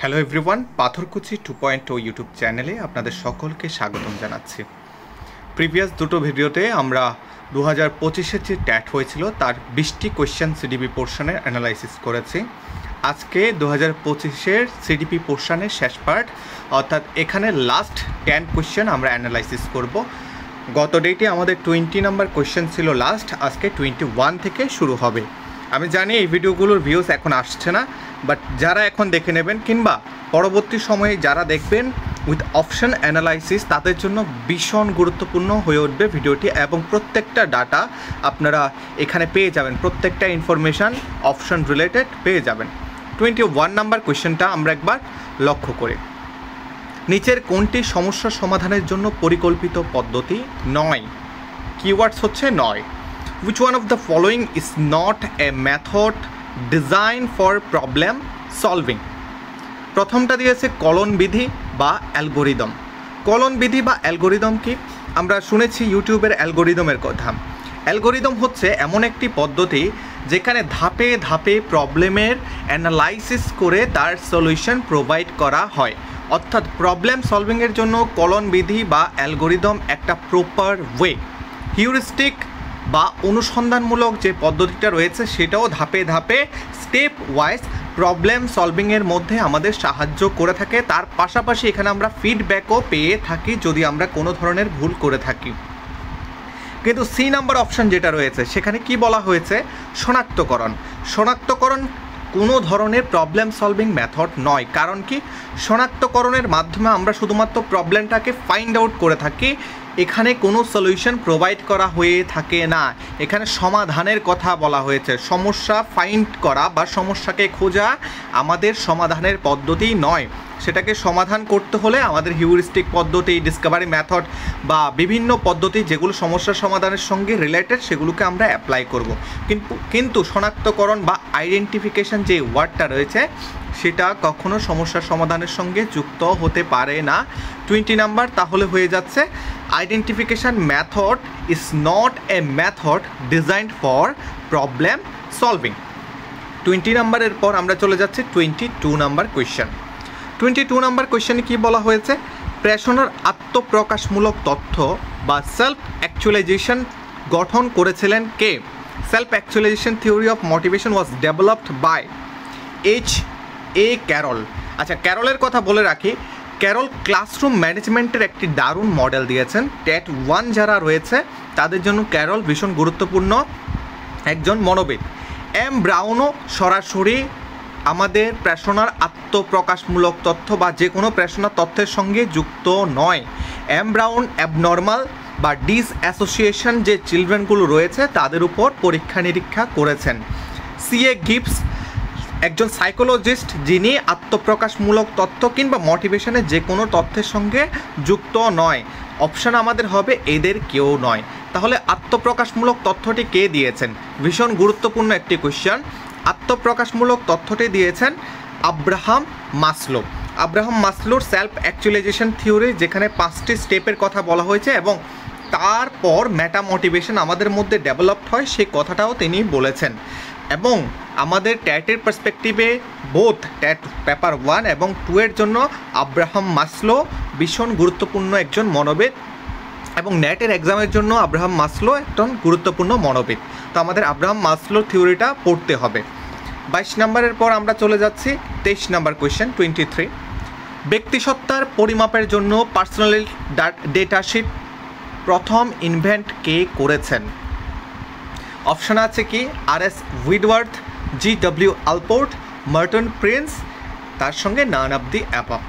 Hello everyone, পাথরকুচি 2.0 YouTube চ্যানেলে আপনাদের সকলকে স্বাগতম জানাচ্ছি। প্রিভিয়াস দুটো ভিডিওতে আমরা 2025-এর যে ট্যাট হয়েছিল তার 20টি কোয়েশ্চেন সিডিপি পোর্শনের অ্যানালাইসিস করেছি। আজকে 2025-এর সিডিপি পোর্শনের শেষ পার্ট, অর্থাৎ এখানে লাস্ট 10 কোয়েশ্চেন আমরা অ্যানালাইসিস করব। গত ডেটে আমাদের 20 নাম্বার কোয়েশ্চেন ছিল লাস্ট, আজকে 21 থেকে শুরু হবে। আমি জানি এই ভিডিওগুলোর ভিউজ এখন আসছে না, বাট যারা এখন দেখে নেবেন কিংবা পরবর্তী সময়ে যারা দেখবেন উইথ অপশন অ্যানালাইসিস, তাদের জন্য ভীষণ গুরুত্বপূর্ণ হয়ে উঠবে ভিডিওটি, এবং প্রত্যেকটা ডাটা আপনারা এখানে পেয়ে যাবেন, প্রত্যেকটা ইনফরমেশান অপশন রিলেটেড পেয়ে যাবেন। 21 নাম্বার কোয়েশ্চেনটা আমরা একবার লক্ষ্য করি। নিচের কোনটি সমস্যা সমাধানের জন্য পরিকল্পিত পদ্ধতি নয়? কিওয়ার্ডস হচ্ছে নয়। Which one of the following is not a method designed for problem solving? প্রথমটা দিয়েছে কলন বিধি বা অ্যালগোরিদম। কলন বিধি বা অ্যালগোরিদম কি? আমরা শুনেছি ইউটিউবের অ্যালগোরিদমের কথা। অ্যালগোরিদম হচ্ছে এমন একটি পদ্ধতি যেখানে ধাপে ধাপে প্রবলেমের অ্যানালাইসিস করে তার সলিউশন প্রোভাইড করা হয়। অর্থাৎ প্রবলেম সলভিংয়ের জন্য কলন বিধি বা অ্যালগোরিদম একটা প্রপার ওয়ে। হিউরিস্টিক বা অনুসন্ধানমূলক যে পদ্ধতিটা রয়েছে সেটাও ধাপে ধাপে স্টেপ ওয়াইজ প্রবলেম সলভিংয়ের মধ্যে আমাদের সাহায্য করে থাকে। তার পাশাপাশি এখানে আমরা ফিডব্যাকও পেয়ে থাকি যদি আমরা কোনো ধরনের ভুল করে থাকি। কিন্তু সি নাম্বার অপশন যেটা রয়েছে সেখানে কি বলা হয়েছে? শনাক্তকরণ। শনাক্তকরণ কোনো ধরনের প্রবলেম সলভিং মেথড নয়। কারণ কি? শনাক্তকরণের মাধ্যমে আমরা শুধুমাত্র প্রবলেমটাকে ফাইন্ড আউট করে থাকি, এখানে কোনো সলিউশন প্রোভাইড করা হয়ে থাকে না। এখানে সমাধানের কথা বলা হয়েছে। সমস্যা ফাইন্ড করা বা সমস্যাকে খোঁজা আমাদের সমাধানের পদ্ধতি নয়। সেটাকে সমাধান করতে হলে আমাদের হিউরিস্টিক পদ্ধতি, ডিসকভারি মেথড বা বিভিন্ন পদ্ধতি যেগুলো সমস্যার সমাধানের সঙ্গে রিলেটেড সেগুলোকে আমরা অ্যাপ্লাই করব। কিন্তু শনাক্তকরণ বা আইডেন্টিফিকেশন যে ওয়ার্ডটা রয়েছে সেটা কখনো সমস্যার সমাধানের সঙ্গে যুক্ত হতে পারে না। 20 নাম্বার তাহলে হয়ে যাচ্ছে identification method is not a method designed for problem solving. 20 নাম্বারের পর আমরা চলে যাচ্ছি 22 নাম্বার কোয়েশ্চেন। 22 নাম্বার কোয়েশ্চেনে কী বলা হয়েছে? প্রেষণার আত্মপ্রকাশমূলক তথ্য বা সেলফ অ্যাকচুয়ালাইজেশন গঠন করেছিলেন কে? Self actualization theory of motivation was developed by H.A. Carroll. আচ্ছা, ক্যারলের কথা বলে রাখি, ক্যারল ক্লাসরুম ম্যানেজমেন্টের একটি দারুণ মডেল দিয়েছেন। ট্যাট 1 যারা রয়েছে তাদের জন্য ক্যারল ভীষণ গুরুত্বপূর্ণ একজন মনোবিদ। এম ব্রাউনও সরাসরি আমাদের প্রেষণার আত্মপ্রকাশমূলক তথ্য বা যে কোনো প্রেষণার তথ্যের সঙ্গে যুক্ত নয়। এম ব্রাউন অ্যাবনর্মাল বা ডিসঅ্যাসোসিয়েশন যে চিলড্রেনগুলো রয়েছে তাদের উপর পরীক্ষা নিরীক্ষা করেছেন। C.A. গিবস একজন সাইকোলজিস্ট যিনি আত্মপ্রকাশমূলক তথ্য কিংবা মোটিভেশনের যে কোনো তথ্যের সঙ্গে যুক্ত নয়। অপশান আমাদের হবে এদের কেউ নয়। তাহলে আত্মপ্রকাশমূলক তথ্যটি কে দিয়েছেন? ভীষণ গুরুত্বপূর্ণ একটি কোয়েশ্চেন। আত্মপ্রকাশমূলক তথ্যটি দিয়েছেন আব্রাহাম মাসলো। আব্রাহাম মাসলোর সেলফ অ্যাকচুয়ালাইজেশন থিওরি, যেখানে 5টি স্টেপের কথা বলা হয়েছে এবং তারপর মেটা মোটিভেশন আমাদের মধ্যে ডেভেলপড হয় সেই কথাটাও তিনি বলেছেন। এবং আমাদের ট্যাটের পার্সপেক্টিভে বোথ ট্যাট পেপার 1 এবং 2 এর জন্য আব্রাহাম মাসলো ভীষণ গুরুত্বপূর্ণ একজন মনোবিদ, এবং নেটের এক্সামের জন্য আব্রাহাম মাসলো একজন গুরুত্বপূর্ণ মনোবিদ। তো আমাদের আব্রাহাম মাসলোর থিওরিটা পড়তে হবে। 22 নাম্বারের পর আমরা চলে যাচ্ছি 23 নাম্বার কোয়েশ্চেন 23। ব্যক্তিসত্তার পরিমাপের জন্য পার্সোনাল ডেটা শিট প্রথম ইনভেন্ট কে করেছেন? অপশান আছে কি? R.S. উইডওয়ার্থ, G.W. আলপোর্ট, মার্টন প্রিন্স, তার সঙ্গে নান অফ দি অ্যাবভ।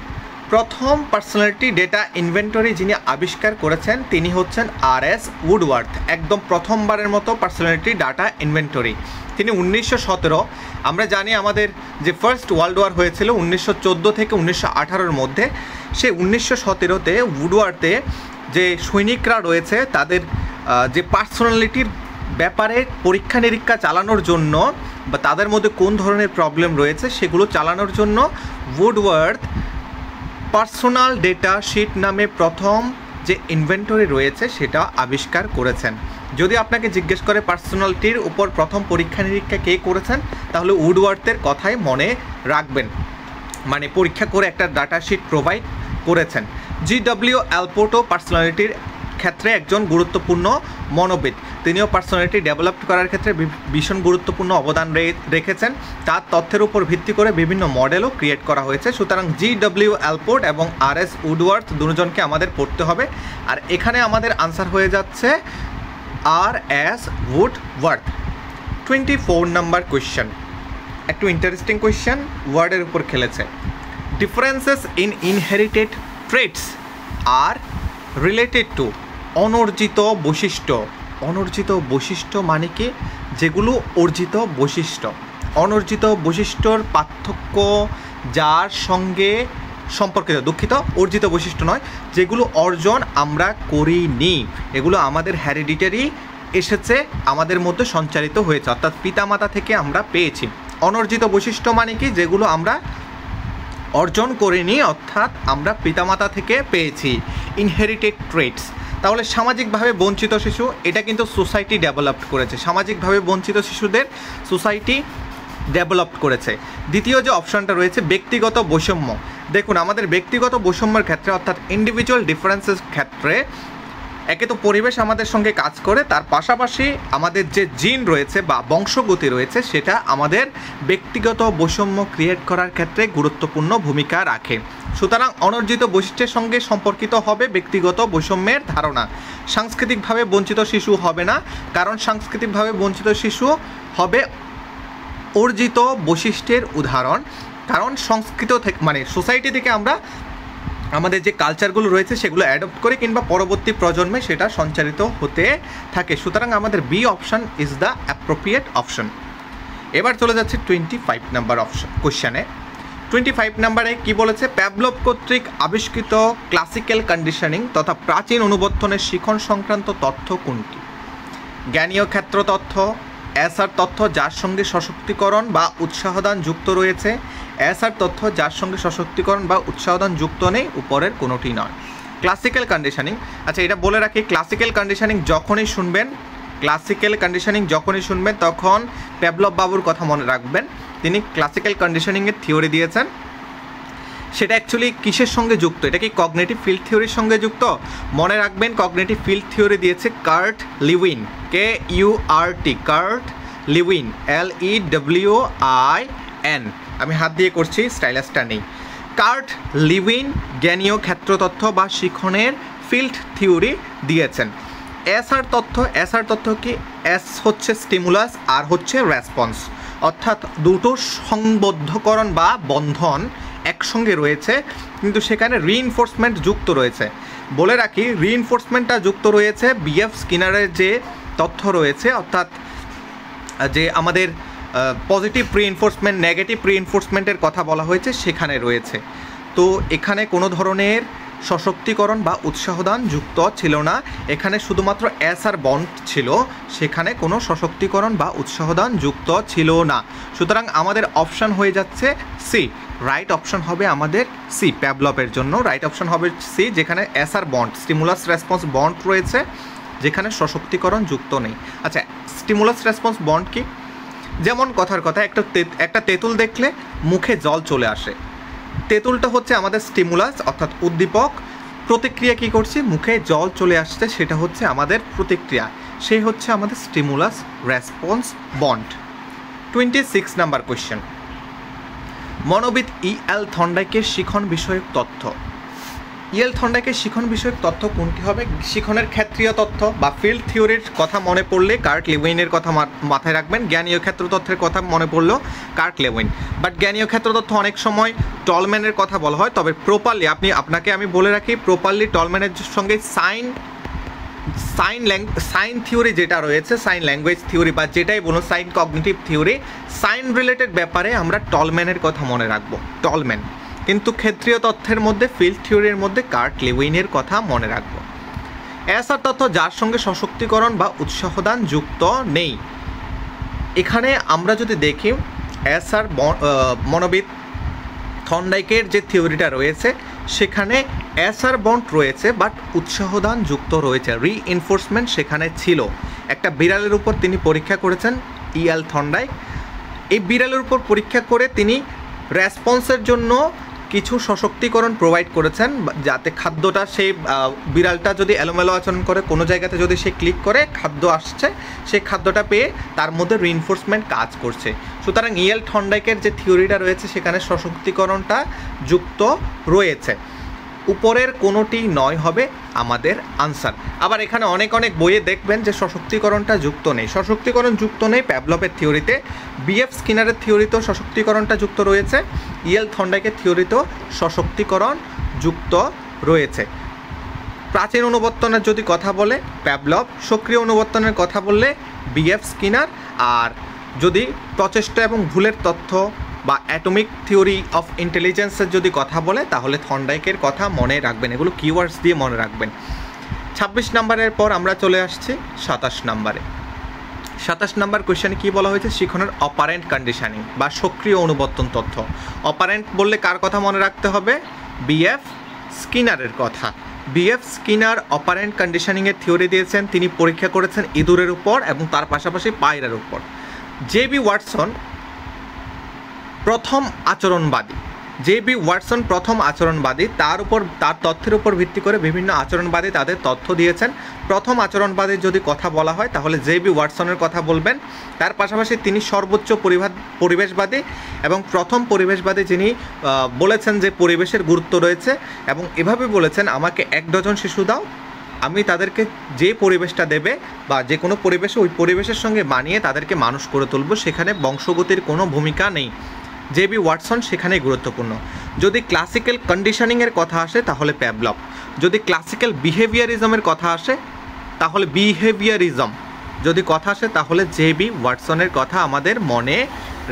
প্রথম পার্সোনালিটি ডেটা ইনভেন্টরি যিনি আবিষ্কার করেছেন তিনি হচ্ছেন R.S. উডওয়ার্থ। একদম প্রথমবারের মতো পার্সোনালিটি ডাটা ইনভেন্টরি তিনি 1917। আমরা জানি আমাদের যে ফার্স্ট ওয়ার্ল্ড ওয়ার হয়েছিল 1914 থেকে 1918-র মধ্যে, সে 1917-তে উডওয়ার্থে যে সৈনিকরা রয়েছে তাদের যে পার্সোনালিটির ব্যাপারে পরীক্ষা নিরীক্ষা চালানোর জন্য বা তাদের মধ্যে কোন ধরনের প্রবলেম রয়েছে সেগুলো চালানোর জন্য উডওয়ার্থ পার্সোনাল ডেটা শিট নামে প্রথম যে ইনভেন্টরি রয়েছে সেটা আবিষ্কার করেছেন। যদি আপনাকে জিজ্ঞেস করে পার্সোনালিটির উপর প্রথম পরীক্ষা নিরীক্ষা কে করেছেন, তাহলে উডওয়ার্থের কথাই মনে রাখবেন। মানে পরীক্ষা করে একটা ডাটা শিট প্রোভাইড করেছেন। GW অ্যালপোর্টো পার্সোনালিটির ক্ষেত্রে একজন গুরুত্বপূর্ণ মনোবিদ, তিনিও পার্সোনালিটি ডেভেলপ করার ক্ষেত্রে ভীষণ গুরুত্বপূর্ণ অবদান রেখেছেন। তার তথ্যের উপর ভিত্তি করে বিভিন্ন মডেলও ক্রিয়েট করা হয়েছে। সুতরাং GW অ্যালপোর্ট এবং RS উডওয়ার্থ দুজনকে আমাদের পড়তে হবে। আর এখানে আমাদের আনসার হয়ে যাচ্ছে RS উডওয়ার্থ। 24 নাম্বার কোয়েশ্চেন, একটু ইন্টারেস্টিং কোয়েশ্চেন, ওয়ার্ডের উপর খেলেছে। ডিফারেন্সেস ইন ইনহেরিটেড ট্রেটস আর রিলেটেড টু অনর্জিত বৈশিষ্ট্য। অনর্জিত বৈশিষ্ট্য মানে কি? যেগুলো অর্জিত বৈশিষ্ট্য। অনর্জিত বৈশিষ্ট্যর পার্থক্য যার সঙ্গে সম্পর্কিত, দুঃখিত, অর্জিত বৈশিষ্ট্য নয়, যেগুলো অর্জন আমরা করিনি, এগুলো আমাদের হেরিডিটারি এসেছে, আমাদের মধ্যে সঞ্চারিত হয়েছে, অর্থাৎ পিতামাতা থেকে আমরা পেয়েছি। অনর্জিত বৈশিষ্ট্য মানে কি? যেগুলো আমরা অর্জন করিনি, অর্থাৎ আমরা পিতামাতা থেকে পেয়েছি। ইনহেরিটেড ট্রেটস, তাহলে সামাজিকভাবে বঞ্চিত শিশু, এটা কিন্তু সোসাইটি ডেভেলপ করেছে, সামাজিকভাবে বঞ্চিত শিশুদের সোসাইটি ডেভেলপ করেছে। দ্বিতীয় যে অপশানটা রয়েছে ব্যক্তিগত বৈষম্য, দেখুন আমাদের ব্যক্তিগত বৈষম্যের ক্ষেত্রে অর্থাৎ ইন্ডিভিজুয়াল ডিফারেন্সের ক্ষেত্রে একে তো পরিবেশ আমাদের সঙ্গে কাজ করে, তার পাশাপাশি আমাদের যে জিন রয়েছে বা বংশগতি রয়েছে সেটা আমাদের ব্যক্তিগত বৈষম্য ক্রিয়েট করার ক্ষেত্রে গুরুত্বপূর্ণ ভূমিকা রাখে। সুতরাং অনর্জিত বৈশিষ্ট্যের সঙ্গে সম্পর্কিত হবে ব্যক্তিগত বৈষম্যের ধারণা। সাংস্কৃতিকভাবে বঞ্চিত শিশু হবে না, কারণ সাংস্কৃতিকভাবে বঞ্চিত শিশু হবে অর্জিত বৈশিষ্ট্যের উদাহরণ, কারণ সংস্কৃত থেকে মানে সোসাইটি থেকে আমরা আমাদের যে কালচারগুলো রয়েছে সেগুলো অ্যাডপ্ট করে কিংবা পরবর্তী প্রজন্মে সেটা সঞ্চারিত হতে থাকে। সুতরাং আমাদের B option is the appropriate option. এবার চলে যাচ্ছে 25 নাম্বার অপশন কোশ্চেনে। 25 নাম্বারে কি বলেছে? প্যাভলভ কর্তৃক আবিষ্কৃত ক্লাসিক্যাল কন্ডিশনিং তথা প্রাচীন অনুবর্তনের শিখন সংক্রান্ত তথ্য কোনটি? জ্ঞানীয় ক্ষেত্র তথ্য, এসআর তথ্য যার সঙ্গে সশক্তিকরণ বা উৎসাহদান যুক্ত রয়েছে, এসআর তথ্য যার সঙ্গে সশক্তিকরণ বা উৎসাহদান যুক্ত নেই, উপরের কোনোটি নয়। ক্লাসিক্যাল কন্ডিশনিং, আচ্ছা এটা বলে রাখি, ক্লাসিক্যাল কন্ডিশনিং যখনই শুনবেন তখন প্যাভলভ বাবুর কথা মনে রাখবেন। তিনি ক্লাসিক্যাল কন্ডিশনিংয়ের থিওরি দিয়েছেন। সেটা অ্যাকচুয়ালি কিসের সঙ্গে যুক্ত? এটা কি কগনিটিভ ফিল্ড থিওরির সঙ্গে যুক্ত? মনে রাখবেন কগনিটিভ ফিল্ড থিওরি দিয়েছে কার্ট লিউইন, KURT, কার্ট লিউইন, LEWIN। আমি হাত দিয়ে করছি, স্টাইলাসটা নেই। কার্ট লিউইন জ্ঞানীয় ক্ষেত্রতত্ত্ব বা শিখনের ফিল্ড থিওরি দিয়েছেন। এসআর তথ্য কি? এস হচ্ছে স্টিমুলাস, আর হচ্ছে রেসপন্স, অর্থাৎ দুটো সংবদ্ধকরণ বা বন্ধন একসঙ্গে রয়েছে, কিন্তু সেখানে রিইনফোর্সমেন্ট যুক্ত রয়েছে। বলে রাখি রিইনফোর্সমেন্টটা যুক্ত রয়েছে BF স্কিনারের যে তথ্য রয়েছে, অর্থাৎ যে আমাদের পজিটিভ রিইনফোর্সমেন্ট, নেগেটিভ রিইনফোর্সমেন্টের কথা বলা হয়েছে সেখানে রয়েছে। তো এখানে কোনো ধরনের সশক্তিকরণ বা উৎসাহদান যুক্ত ছিল না, এখানে শুধুমাত্র এসআর বন্ড ছিল, সেখানে কোনো সশক্তিকরণ বা উৎসাহদান যুক্ত ছিল না। সুতরাং আমাদের অপশান হয়ে যাচ্ছে সি, রাইট অপশান হবে আমাদের সি। প্যাভলভের জন্য রাইট অপশান হবে সি, যেখানে SR bond, stimulus response bond রয়েছে, যেখানে সশক্তিকরণ যুক্ত নেই। আচ্ছা, স্টিমুলাস রেসপন্স বন্ড কি? যেমন কথার কথা, একটা তেঁতুল দেখলে মুখে জল চলে আসে, তেঁতুলটা হচ্ছে আমাদের স্টিমুলাস অর্থাৎ উদ্দীপক, প্রতিক্রিয়া কি করছি? মুখে জল চলে আসছে, সেটা হচ্ছে আমাদের প্রতিক্রিয়া, সেই হচ্ছে আমাদের stimulus response bond. 26 number question, মনোবিদ EL থর্নডাইকের শিখন বিষয়ক তথ্য। EL থর্নডাইকের শিখন বিষয়ক তথ্য কোনটি হবে? শিখনের ক্ষেত্রীয় তথ্য বা ফিল্ড থিওরির কথা মনে পড়লে কার্ট লিউইনের কথা মাথায় রাখবেন, জ্ঞানীয় ক্ষেত্র তথ্যের কথা মনে পড়লেও কার্ট লিউইন। বাট জ্ঞানীয় ক্ষেত্র তথ্য অনেক সময় টলম্যানের কথা বলা হয়, তবে প্রপারলি আপনাকে আমি বলে রাখি, প্রপারলি টলম্যানের সঙ্গে সাইন থিওরি যেটা রয়েছে, সাইন ল্যাঙ্গুয়েজ থিওরি বা যেটাই বলুন, sign cognitive theory, sign related ব্যাপারে আমরা টলম্যানের কথা মনে রাখবো, টলম্যান। কিন্তু ক্ষেত্রীয় তথ্যের মধ্যে, ফিল্ড থিওরির মধ্যে কার্ট লিউইনের কথা মনে রাখবো। এসআর তথ্য যার সঙ্গে সশক্তিকরণ বা উৎসাহদান যুক্ত নেই। এখানে আমরা যদি দেখি এসআর মনোবিদ থর্নডাইকের যে থিওরিটা রয়েছে সেখানে এসআর বন্ড রয়েছে, বাট উৎসাহদান যুক্ত রয়েছে, রিইনফোর্সমেন্ট সেখানে ছিল। একটা বিড়ালের উপর তিনি পরীক্ষা করেছেন EL থর্নডাইক, এই বিড়ালের উপর পরীক্ষা করে তিনি রেসপন্সের জন্য কিছু সশক্তিকরণ প্রোভাইড করেছেন, যাতে খাদ্যটা সেই বিড়ালটা যদি এলোমেলো আচরণ করে, কোনো জায়গাতে যদি সে ক্লিক করে খাদ্য আসছে, সেই খাদ্যটা পেয়ে তার মধ্যে রিইনফোর্সমেন্ট কাজ করছে। সুতরাং ইয়েল থর্নডাইকের যে থিওরিটা রয়েছে সেখানে সশক্তিকরণটা যুক্ত রয়েছে। উপরের কোনোটি নয় হবে আমাদের আনসার। আবার এখানে অনেক বইয়ে দেখবেন যে সশক্তিকরণটা যুক্ত নেই। সশক্তিকরণ যুক্ত নেই প্যাভলভের থিওরিতে, বিএফ স্কিনারের থিওরিতেও সশক্তিকরণটা যুক্ত রয়েছে, ইয়েল থর্নডাইকের থিওরিতেও সশক্তিকরণ যুক্ত রয়েছে। প্রাচীন অনুবর্তনের যদি কথা বলে প্যাভলভ, সক্রিয় অনুবর্তনের কথা বললে বিএফ স্কিনার, আর যদি প্রচেষ্টা এবং ভুলের তথ্য বা অ্যাটমিক থিওরি অফ ইন্টেলিজেন্সের যদি কথা বলে তাহলে থর্নডাইকের কথা মনে রাখবেন, এগুলো কিওয়ার্ডস দিয়ে মনে রাখবেন। 26 নম্বরের পর আমরা চলে আসছি 27 নম্বরে। 27 নম্বর কোয়েশ্চেনে কী বলা হয়েছে? শিখনের অপারেন্ট কন্ডিশনিং বা সক্রিয় অনুবর্তন তথ্য। অপারেন্ট বললে কার কথা মনে রাখতে হবে? বিএফ স্কিনারের কথা। বিএফ স্কিনার অপারেন্ট কন্ডিশনিংয়ের থিওরি দিয়েছেন, তিনি পরীক্ষা করেছেন ইঁদুরের উপর এবং তার পাশাপাশি পায়রার উপর। জে.বি. ওয়াটসন প্রথম আচরণবাদী, তার তথ্যের উপর ভিত্তি করে বিভিন্ন আচরণবাদী তাদের তথ্য দিয়েছেন। প্রথম আচরণবাদীর যদি কথা বলা হয় তাহলে জে.বি. ওয়াটসনের কথা বলবেন। তার পাশাপাশি তিনি সর্বোচ্চ পরিবেশবাদী এবং প্রথম পরিবেশবাদী, যিনি বলেছেন যে পরিবেশের গুরুত্ব রয়েছে এবং এভাবে বলেছেন, আমাকে 1 ডজন শিশু দাও, আমি তাদেরকে যে পরিবেশটা দেবে বা যে কোনো পরিবেশে ওই পরিবেশের সঙ্গে মানিয়ে তাদেরকে মানুষ করে তুলব, সেখানে বংশগতির কোনো ভূমিকা নেই। জে.বি. ওয়াটসন সেখানেই গুরুত্বপূর্ণ। যদি ক্লাসিক্যাল কন্ডিশনিংয়ের কথা আসে তাহলে প্যাভলভ, যদি ক্লাসিক্যাল বিহেভিয়ারিজমের কথা আসে তাহলে যদি কথা আসে তাহলে জে.বি. ওয়াটসনের কথা আমাদের মনে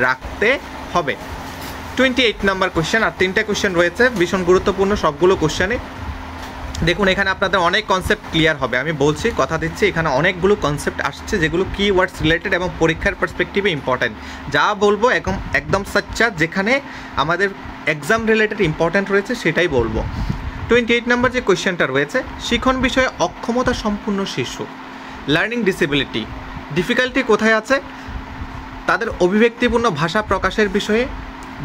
রাখতে হবে। 28 নম্বর কোয়েশ্চেন, আর 3টে কোয়েশ্চেন রয়েছে, ভীষণ গুরুত্বপূর্ণ সবগুলো কোয়েশ্চেনে। দেখুন এখানে আপনাদের অনেক কনসেপ্ট ক্লিয়ার হবে, আমি বলছি, কথা দিচ্ছি, এখানে অনেকগুলো কনসেপ্ট আসছে যেগুলো কিওয়ার্ডস রিলেটেড এবং পরীক্ষার পার্সপেক্টিভে ইম্পর্ট্যান্ট। যা বলবো একদম সচ্চা, যেখানে আমাদের এক্সাম রিলেটেড ইম্পর্ট্যান্ট রয়েছে সেটাই বলবো। 28 নম্বর যে কোয়েশ্চেনটা রয়েছে, শিখন বিষয়ে অক্ষমতা সম্পূর্ণ শিশু, লার্নিং ডিসেবিলিটি, ডিফিকাল্টি কোথায় আছে? তাদের অভিব্যক্তিপূর্ণ ভাষা প্রকাশের বিষয়ে,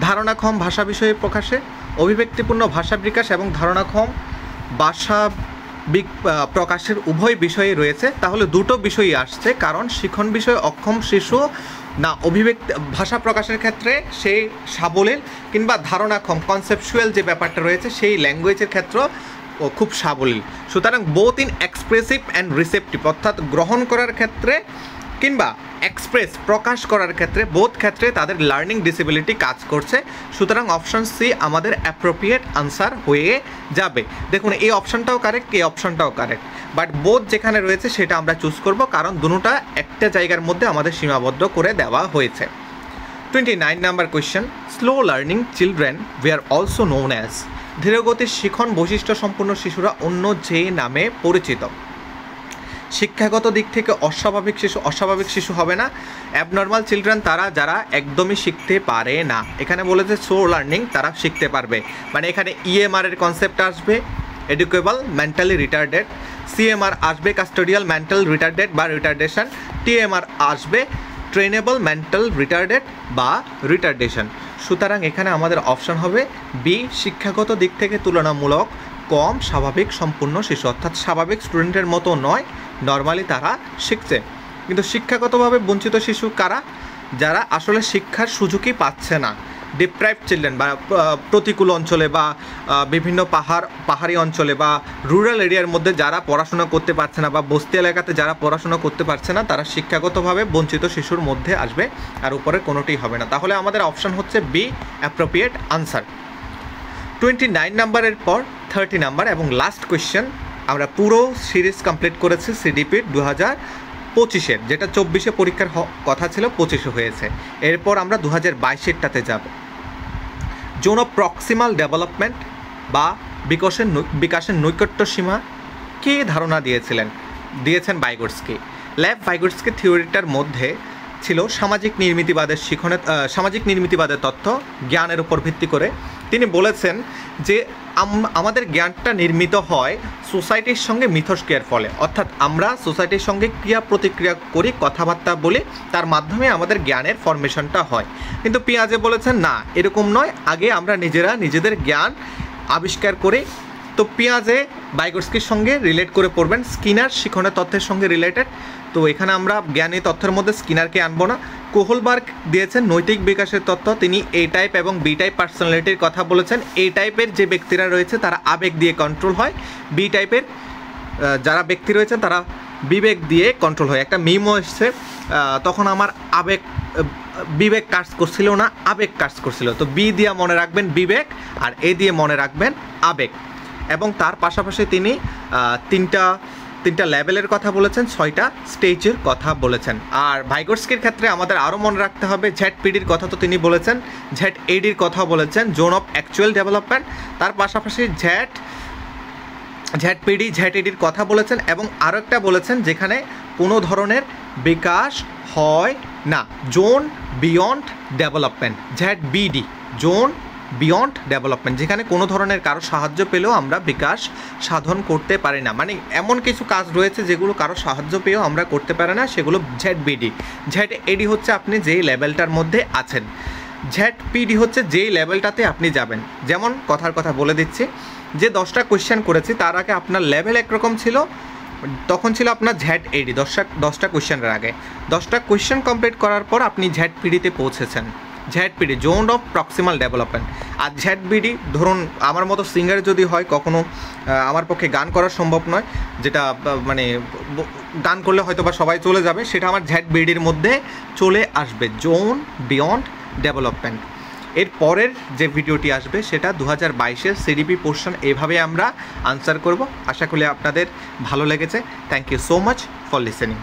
ধারণাক্ষম ভাষা বিষয়ে প্রকাশে, অভিব্যক্তিপূর্ণ ভাষা বিকাশ এবং ধারণাক্ষম ভাষা প্রকাশের উভয় বিষয়ে রয়েছে। তাহলে দুটো বিষয়ই আসছে, কারণ শিখন বিষয়ে অক্ষম শিশু না ভাষা প্রকাশের ক্ষেত্রে সেই সাবলীল, কিংবা ধারণাক্ষম কনসেপচুয়াল যে ব্যাপারটা রয়েছে সেই ল্যাঙ্গুয়েজের ক্ষেত্র খুব সাবলীল। সুতরাং both in expressive and receptive, অর্থাৎ গ্রহণ করার ক্ষেত্রে কিংবা এক্সপ্রেস প্রকাশ করার ক্ষেত্রে, বোথ ক্ষেত্রে তাদের লার্নিং ডিসেবিলিটি কাজ করছে। সুতরাং অপশন সি আমাদের অ্যাপ্রোপ্রিয়েট আনসার হয়ে যাবে। দেখুন এই অপশনটাও কারেক্ট, এই অপশনটাও কারেক্ট, বাট বোথ যেখানে রয়েছে সেটা আমরা চুজ করব, কারণ দুটোটা একটা জায়গার মধ্যে আমাদের সীমাবদ্ধ করে দেওয়া হয়েছে। 29 number question, slow learning children were also known as, ধীরগতির শিখন বৈশিষ্ট্য সম্পন্ন শিশুরা অন্য যে নামে পরিচিত। শিক্ষাগত দিক থেকে অস্বাভাবিক শিশু হবে না। অ্যাবনর্মাল চিলড্রেন তারা যারা একদমই শিখতে পারে না। এখানে বলেছে স্লো লার্নিং, তারা শিখতে পারবে, মানে এখানে ইএমআর এর কনসেপ্ট আসবে, এডুকেবল মেন্টালি রিটার্ডেড, সিএমআর আসবে কাস্টোডিয়াল মেন্টাল রিটার্ডেড বা রিটার্ডেশন, টিএমআর আসবে ট্রেনেবল মেন্টাল রিটার্ডেড বা রিটার্ডেশন। সুতরাং এখানে আমাদের অপশন হবে বি, শিক্ষাগত দিক থেকে তুলনামূলক কম স্বাভাবিক সম্পূর্ণ শিশু, অর্থাৎ স্বাভাবিক স্টুডেন্টের মতো নয়, নর্মালি তারা শিখছে। কিন্তু শিক্ষাগতভাবে বঞ্চিত শিশু কারা? যারা আসলে শিক্ষার সুযোগই পাচ্ছে না, ডিপ্রাইভড চিলড্রেন, বা প্রতিকূল অঞ্চলে বা বিভিন্ন পাহাড়ি অঞ্চলে বা রুরাল এরিয়ার মধ্যে যারা পড়াশোনা করতে পারছে না, বা বস্তি এলাকাতে যারা পড়াশোনা করতে পারছে না, তারা শিক্ষাগতভাবে বঞ্চিত শিশুর মধ্যে আসবে, আর উপরে কোনোটি হবে না। তাহলে আমাদের অপশন হচ্ছে বি, অ্যাপ্রোপ্রিয়েট আনসার। 29 নম্বরের পর 30 নাম্বার এবং লাস্ট কোয়েশ্চেন, আমরা পুরো সিরিজ কমপ্লিট করেছি সিডিপির 2025-এর, যেটা 24-এ পরীক্ষার কথা ছিল, 25-এ হয়েছে। এরপর আমরা 2022-এরটাতে যাব। যৌন প্রক্সিমাল ডেভেলপমেন্ট বা বিকাশের নৈকট্য সীমা কে ধারণা দিয়েছেন ভাইগোটস্কি। লেভ ভাইগোটস্কি থিওরিটার মধ্যে ছিল সামাজিক নির্মিতিবাদের তথ্য জ্ঞানের উপর ভিত্তি করে। তিনি বলেছেন যে আমাদের জ্ঞানটা নির্মিত হয় সোসাইটির সঙ্গে মিথস্ক্রিয়ার ফলে, অর্থাৎ আমরা সোসাইটির সঙ্গে ক্রিয়া প্রতিক্রিয়া করি, কথাবার্তা বলি, তার মাধ্যমে আমাদের জ্ঞানের ফরমেশনটা হয়। কিন্তু পিয়াজে বলেছেন না, এরকম নয়, আগে আমরা নিজেরা নিজেদের জ্ঞান আবিষ্কার করি। তো পিয়াজে ভাইগোটস্কির সঙ্গে রিলেট করে পড়বেন, স্কিনার শিখনের তথ্যের সঙ্গে রিলেটেড। তো এখানে আমরা জ্ঞানী তথ্যের মধ্যে স্কিনারকে আনবো না। কোহলবার্গ দিয়েছেন নৈতিক বিকাশের তত্ত্ব, তিনি এ টাইপ এবং বি টাইপ পার্সোনালিটির কথা বলেছেন। এ টাইপের যে ব্যক্তিরা রয়েছে তারা আবেগ দিয়ে কন্ট্রোল হয়, বি টাইপের যারা ব্যক্তি রয়েছেন তারা বিবেক দিয়ে কন্ট্রোল হয়। একটা মিমও এসছে, তখন আমার বিবেক কাজ করছিল না, আবেগ কাজ করছিল। তো বি দিয়ে মনে রাখবেন বিবেক, আর এ দিয়ে মনে রাখবেন আবেগ। এবং তার পাশাপাশি তিনি তিনটা লেভেলের কথা বলেছেন, 6টা স্টেজের কথা বলেছেন। আর ভাইগোটস্কির ক্ষেত্রে আমাদের আরও মনে রাখতে হবে ZPDর কথা তো তিনি বলেছেন, ZADর কথা বলেছেন, জোন অফ অ্যাকচুয়াল ডেভেলপমেন্ট। তার পাশাপাশি ZPD ZADর কথা বলেছেন, এবং আরও একটা বলেছেন যেখানে কোনো ধরনের বিকাশ হয় না, zone beyond development, ZBD, zone beyond development, যেখানে কোনো ধরনের কারো সাহায্য পেলেও আমরা বিকাশ সাধন করতে পারি না। মানে এমন কিছু কাজ রয়েছে যেগুলো কারো সাহায্য পেয়েও আমরা করতে পারি না, সেগুলো ZBD। ZAD হচ্ছে আপনি যেই লেভেলটার মধ্যে আছেন, ZPD হচ্ছে যেই লেভেলটাতে আপনি যাবেন। যেমন কথার কথা বলে দিচ্ছি, যে 10টা কোয়েশ্চেন করেছি তার আগে আপনার লেভেল একরকম ছিল, তখন ছিল আপনার ZAD 10টা কোয়েশ্চেনের আগে। 10টা কোয়েশ্চেন কমপ্লিট করার পর আপনি ZPDতে পৌঁছেছেন, ZPD, zone of proximal development. আর ZBD, ধরুন আমার মতো সিঙ্গার যদি হয়, কখনো আমার পক্ষে গান করা সম্ভব নয়, যেটা মানে গান করলে হয়তো বা সবাই চলে যাবে, সেটা আমার ZBDর মধ্যে চলে আসবে, জোন বিয়ন্ড ডেভেলপমেন্ট। এর পরের যে ভিডিওটি আসবে সেটা 2022-এর CDP পোর্শন, এভাবে আমরা আনসার করব। আশা করি আপনাদের ভালো লেগেছে। Thank you so much for listening.